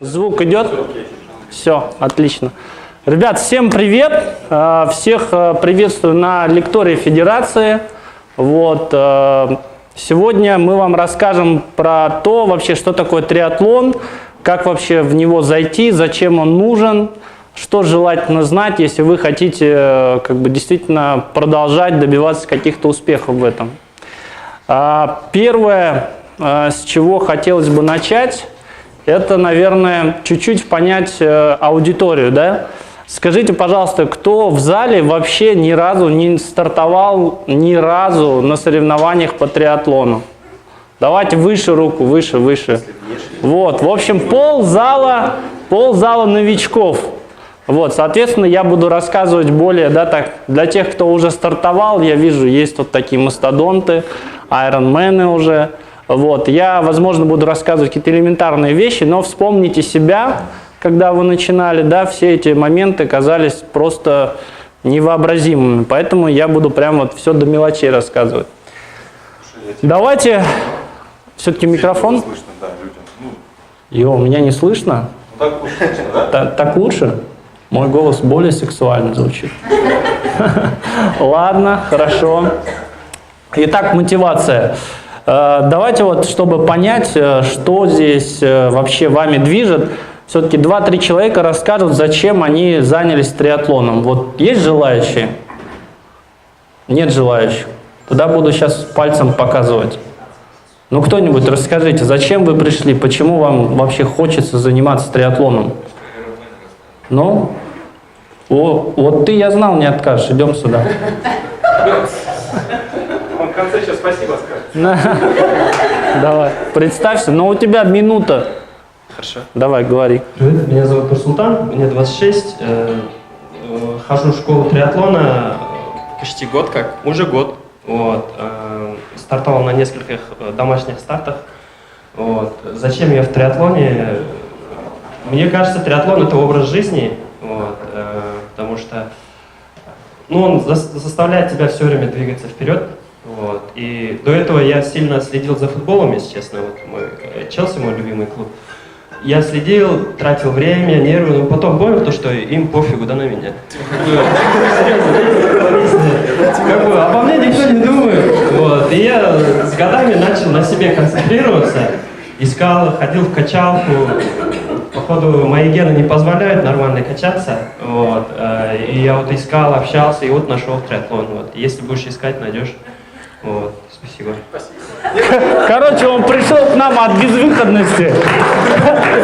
Звук идет? Все, отлично. Ребят, всем привет! Всех приветствую на лектории Федерации. Сегодня мы вам расскажем про то, вообще, что такое триатлон, как вообще в него зайти, зачем он нужен, что желательно знать, если вы хотите действительно продолжать добиваться каких-то успехов в этом. Первое, с чего хотелось бы начать, это, наверное, чуть-чуть понять аудиторию, да? Скажите, пожалуйста, кто в зале вообще ни разу не стартовал на соревнованиях по триатлону? Давайте выше руку, выше. В общем, пол зала новичков. Соответственно, я буду рассказывать более, для тех, кто уже стартовал, я вижу, есть вот такие мастодонты, айронмены уже. Я, возможно, буду рассказывать какие-то элементарные вещи, но вспомните себя, когда вы начинали, все эти моменты казались просто невообразимыми, поэтому я буду прям все до мелочей рассказывать. Давайте, все-таки микрофон. Слышно, да, людям. Меня не слышно? Так лучше, да? Так лучше? Мой голос более сексуально звучит. Ладно, хорошо. Итак, мотивация. Давайте чтобы понять, что здесь вообще вами движет, все-таки 2-3 человека расскажут, зачем они занялись триатлоном. Есть желающие? Нет желающих? Тогда буду сейчас пальцем показывать. Кто-нибудь расскажите, зачем вы пришли, почему вам вообще хочется заниматься триатлоном? Ты, я знал, не откажешь, идем сюда. Он в конце сейчас спасибо скажет. Давай, представься, у тебя минута. Хорошо. Давай, говори. Привет, меня зовут Нурсултан, мне 26. Хожу в школу триатлона почти год уже год. Стартовал на нескольких домашних стартах. Зачем я в триатлоне? Мне кажется, триатлон — это образ жизни, потому что он заставляет тебя все время двигаться вперед. И до этого я сильно следил за футболом, если честно. Челси, мой любимый клуб. Я следил, тратил время, нервы, но потом понял, что им пофигу, на меня. Обо мне никто не думает. И я с годами начал на себе концентрироваться. Искал, ходил в качалку. Походу, мои гены не позволяют нормально качаться. И я искал, общался, и нашел триатлон. Если будешь искать, найдешь. Спасибо. Короче, он пришел к нам от безвыходности.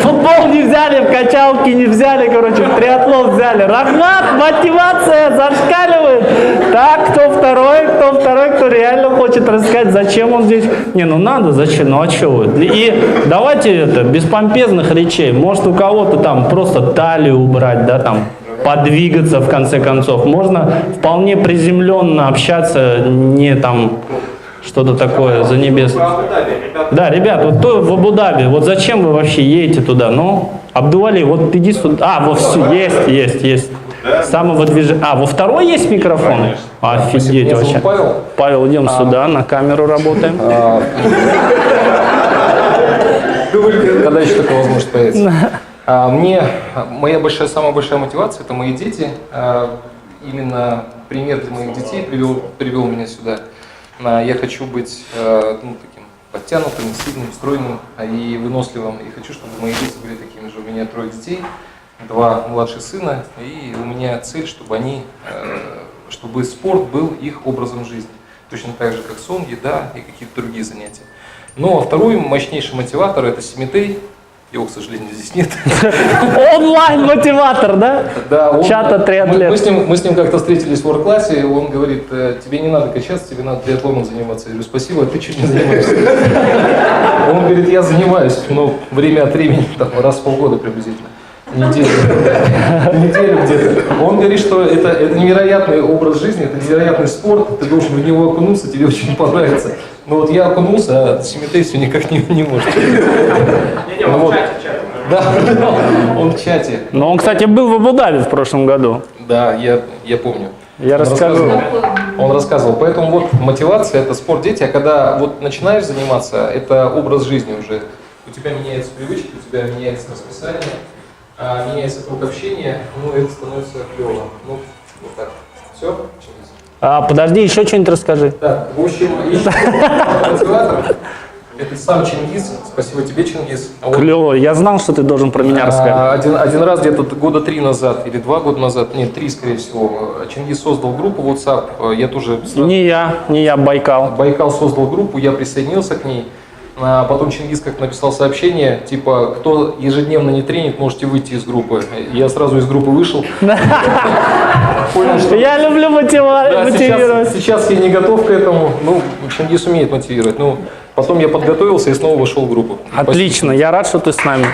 Футбол не взяли, в качалки не взяли, в триатлон взяли. Рахмат, мотивация зашкаливает. Так, кто второй, кто реально хочет рассказать, зачем он здесь. Надо, зачем, а что вы? И давайте без помпезных речей. Может, у кого-то там просто талию убрать, подвигаться в конце концов. Можно вполне приземленно общаться, не что-то такое за небес. Да, ребят, в Абу-Даби, зачем вы вообще едете туда? Абдували, иди сюда. Есть. Самого движения. Во второй есть микрофон? Офигеть вообще. Павел, идем сюда, на камеру работаем. Когда еще такая возможность появится? Моя самая большая мотивация — это мои дети. Именно пример для моих детей привел меня сюда. Я хочу быть таким подтянутым, сильным, стройным и выносливым. И хочу, чтобы мои дети были такими же. У меня 3 детей, 2 младших сына. И у меня цель, чтобы спорт был их образом жизни. Точно так же, как сон, еда и какие-то другие занятия. А второй мощнейший мотиватор — это Симитей. Его, к сожалению, здесь нет. Онлайн-мотиватор, да? Да. Чата триатлет. Мы с ним как-то встретились в ворк-классе, он говорит: тебе не надо качаться, тебе надо триатлоном заниматься. Я говорю: спасибо, а ты чуть не занимаешься. Он говорит: я занимаюсь, время от времени, раз в полгода приблизительно. Неделю где-то. Он говорит, что это невероятный образ жизни, это невероятный спорт, ты должен в него окунуться, тебе очень понравится. Я окунулся, а Симитей все никак не может. Он в чате. Да, он в чате. Но он, кстати, был в Абу-Даби в прошлом году. Да, я помню. Он рассказывал. Поэтому мотивация — это спорт, дети. А когда начинаешь заниматься, это образ жизни уже. у тебя меняются привычки, у тебя меняется расписание, меняется круг общения, ну, это становится клево. Ну, вот так. Все? Подожди, еще что-нибудь расскажи. Так, в общем, еще мотиватор. Это сам Чингис. Спасибо тебе, Чингис. Клево. Я знал, что ты должен про меня рассказать. Один раз где-то года 3 назад или 2 года назад, нет, 3, скорее всего, Чингис создал группу WhatsApp. Я тоже... Не я, Байкал. Байкал создал группу, я присоединился к ней. А потом Чингис как написал сообщение, типа, кто ежедневно не тренит, можете выйти из группы. Я сразу из группы вышел. Понял, что... Я люблю мотивировать. Сейчас я не готов к этому. Ну, Чингис умеет мотивировать. Ну, потом я подготовился и снова вошел в группу. Отлично, я рад, что ты с нами.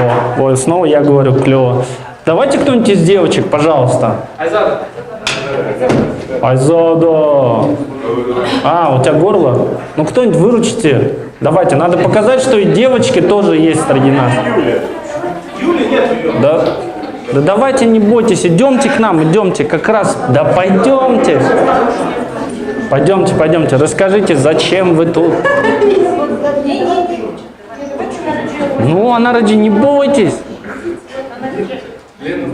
Да. Ой, снова я говорю, клево. Давайте кто-нибудь из девочек, пожалуйста. Айзада. У тебя горло? Ну, кто-нибудь выручите. Давайте, надо показать, что и девочки тоже есть среди нас. Юли нет ее. Да? Да давайте, не бойтесь, идемте к нам, идемте, как раз. Да пойдемте. Пойдемте, расскажите, зачем вы тут? Ну, она ради, не бойтесь.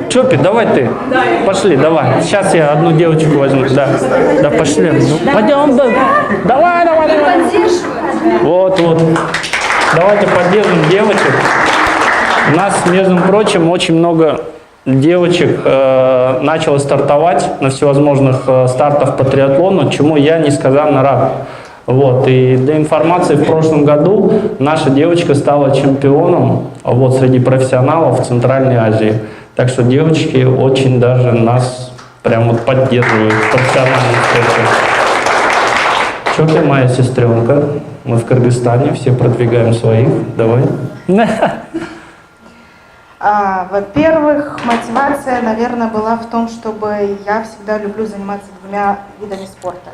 Чопи, давай ты. Пошли, давай. Сейчас я одну девочку возьму. Да, пошли. Ну, пойдем, да. Давай. Вот. Давайте поддержим девочек. У нас, между прочим, очень много девочек начало стартовать на всевозможных стартах по триатлону, чему я несказанно рад. Вот. И для информации, в прошлом году наша девочка стала чемпионом среди профессионалов в Центральной Азии. Так что девочки очень даже нас прям поддерживают в профессиональном спорте. Чопи, моя сестренка. Мы в Кыргызстане, все продвигаем своих. Давай. Во-первых, мотивация, наверное, была в том, чтобы я всегда люблю заниматься двумя видами спорта.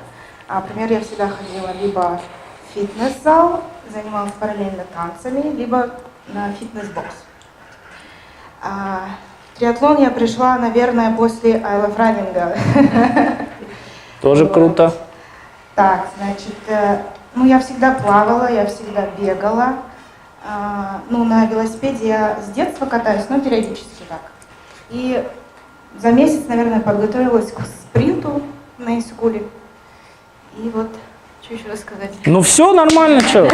Например, я всегда ходила либо в фитнес-зал, занималась параллельно танцами, либо на фитнес-бокс. В триатлон я пришла, наверное, после I Love Running. Тоже круто. Так, значит, я всегда плавала, я всегда бегала. На велосипеде я с детства катаюсь, но периодически так. И за месяц, наверное, подготовилась к спринту на Искуле. И вот, что еще рассказать? Ну все нормально, что?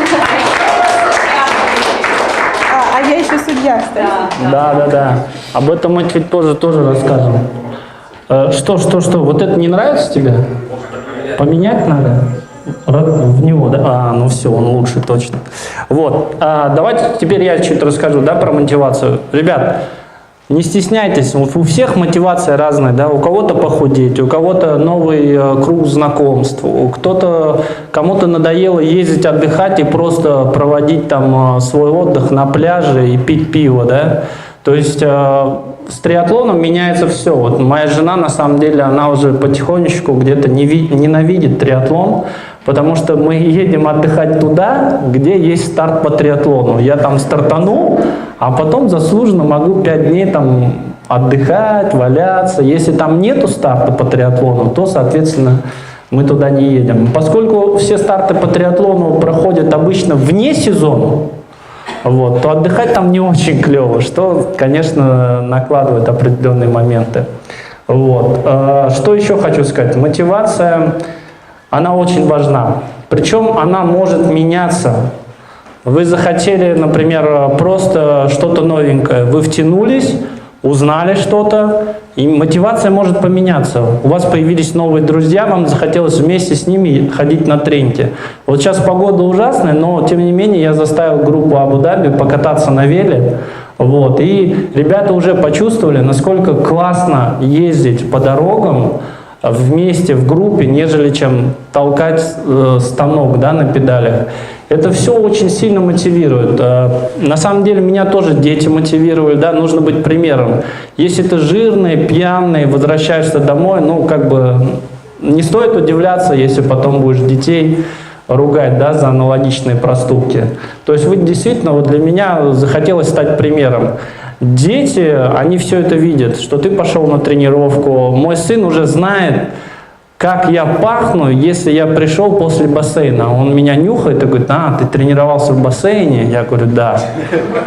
Я еще судья, кстати. Да. Об этом мы чуть позже тоже расскажем. Что? Вот это не нравится тебе? Поменять надо? В него, да? Ну все, он лучше, точно. Вот. Давайте теперь я чуть расскажу, да, про мотивацию. Ребят, не стесняйтесь, у всех мотивация разная, да, у кого-то похудеть, у кого-то новый круг знакомств, кому-то надоело ездить отдыхать и просто проводить там свой отдых на пляже и пить пиво, да. То есть с триатлоном меняется все. Вот моя жена, на самом деле, она уже потихонечку где-то ненавидит триатлон, потому что мы едем отдыхать туда, где есть старт по триатлону. Я там стартану, а потом заслуженно могу 5 дней там отдыхать, валяться. Если там нету старта по триатлону, то, соответственно, мы туда не едем. Поскольку все старты по триатлону проходят обычно вне сезона, то отдыхать там не очень клево, что, конечно, накладывает определенные моменты. Что еще хочу сказать? Мотивация, она очень важна. Причем она может меняться. Вы захотели, например, просто что-то новенькое. Вы втянулись, узнали что-то, и мотивация может поменяться. У вас появились новые друзья, вам захотелось вместе с ними ходить на тренинги. Вот сейчас погода ужасная, но тем не менее я заставил группу Абу-Даби покататься на веле. И ребята уже почувствовали, насколько классно ездить по дорогам вместе в группе, нежели чем толкать станок, да, на педалях. Это все очень сильно мотивирует. На самом деле меня тоже дети мотивировали, да, нужно быть примером. Если ты жирный, пьяный, возвращаешься домой, не стоит удивляться, если потом будешь детей ругать, да, за аналогичные проступки. То есть вы действительно, для меня захотелось стать примером. Дети, они все это видят, что ты пошел на тренировку. Мой сын уже знает, как я пахну, если я пришел после бассейна. Он меня нюхает и говорит: а, ты тренировался в бассейне? Я говорю: да.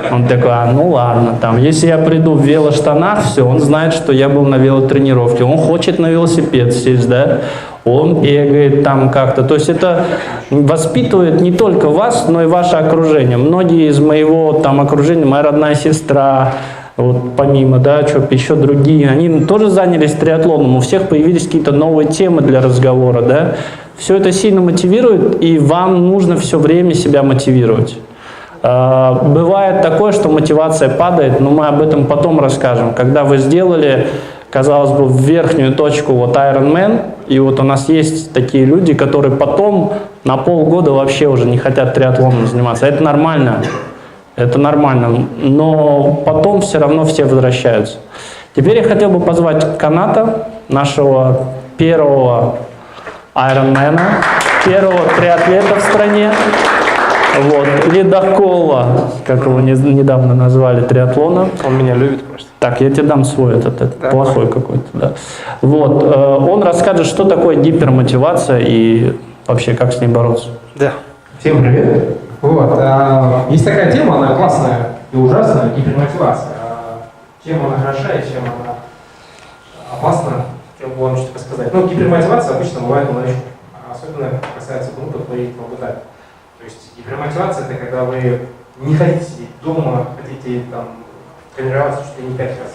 Он такой: а, ну ладно. Там, если я приду в велоштанах, все, он знает, что я был на велотренировке. Он хочет на велосипед сесть, да? Он бегает там как-то. То есть это воспитывает не только вас, но и ваше окружение. Многие из моего там окружения, моя родная сестра, вот помимо, да, что еще другие, они тоже занялись триатлоном, у всех появились какие-то новые темы для разговора, да. Все это сильно мотивирует, и вам нужно все время себя мотивировать. Бывает такое, что мотивация падает, но мы об этом потом расскажем. Когда вы сделали, казалось бы, в верхнюю точку вот Ironman, и вот у нас есть такие люди, которые потом на полгода вообще уже не хотят триатлоном заниматься. Это нормально. Это нормально, но потом все равно все возвращаются. Теперь я хотел бы позвать Каната, нашего первого айронмена, первого триатлета в стране, вот, ледокола, как его недавно назвали, триатлона. Он меня любит просто. Так, я тебе дам свой, этот Да. плохой какой-то. Да. Вот, он расскажет, что такое гипермотивация и вообще как с ней бороться. Да. Всем привет. Вот, есть такая тема, она классная и ужасная, гипермотивация. Чем она хороша и чем она опасна, хотел бы вам что-то сказать. Ну, гипермотивация обычно бывает на ночь, особенно касается группы по ритму бытия. То есть гипермотивация — это когда вы не хотите сидеть дома, хотите там тренироваться чуть ли не 5 раз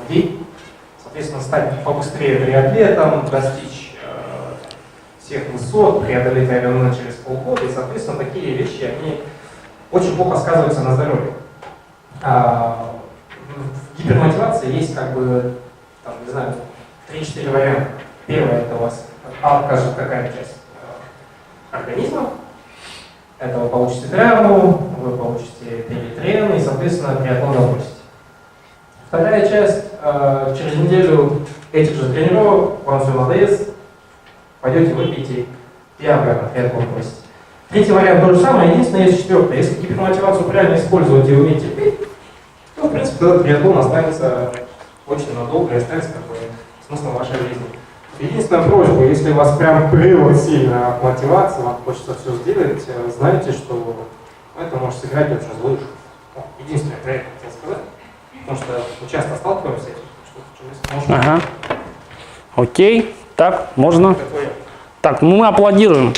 в день, соответственно, стать побыстрее триатлетом, достичь всех высот, преодолеть Ironman через полгода, и, соответственно, такие вещи, они очень плохо сказываются на здоровье. В гипермотивации есть, как бы, там, не знаю, 3-4 варианта. Первое — это у вас откажет какая-то часть организма, это вы получите травму, вы получите перетрен, и, соответственно, триатлон забросите. Вторая часть, через неделю этих же тренировок вам все надоест, пойдете, выпьете и обратно триатлон бросите. Третий вариант то же самое, единственное, есть четвертое. Если гипермотивацию правильно использовать и умеете пить, то, в принципе, тогда триатлон останется очень надолго и останется как бы смыслом вашей жизни. Единственная просьба, если у вас прям прилад сильно от мотивации, вам хочется все сделать, знайте, что это может сыграть очень злую шутку. Единственное, про это хотел сказать, потому что мы часто сталкиваемся с этим. Ага. Окей. Так, можно? Так, ну мы аплодируем.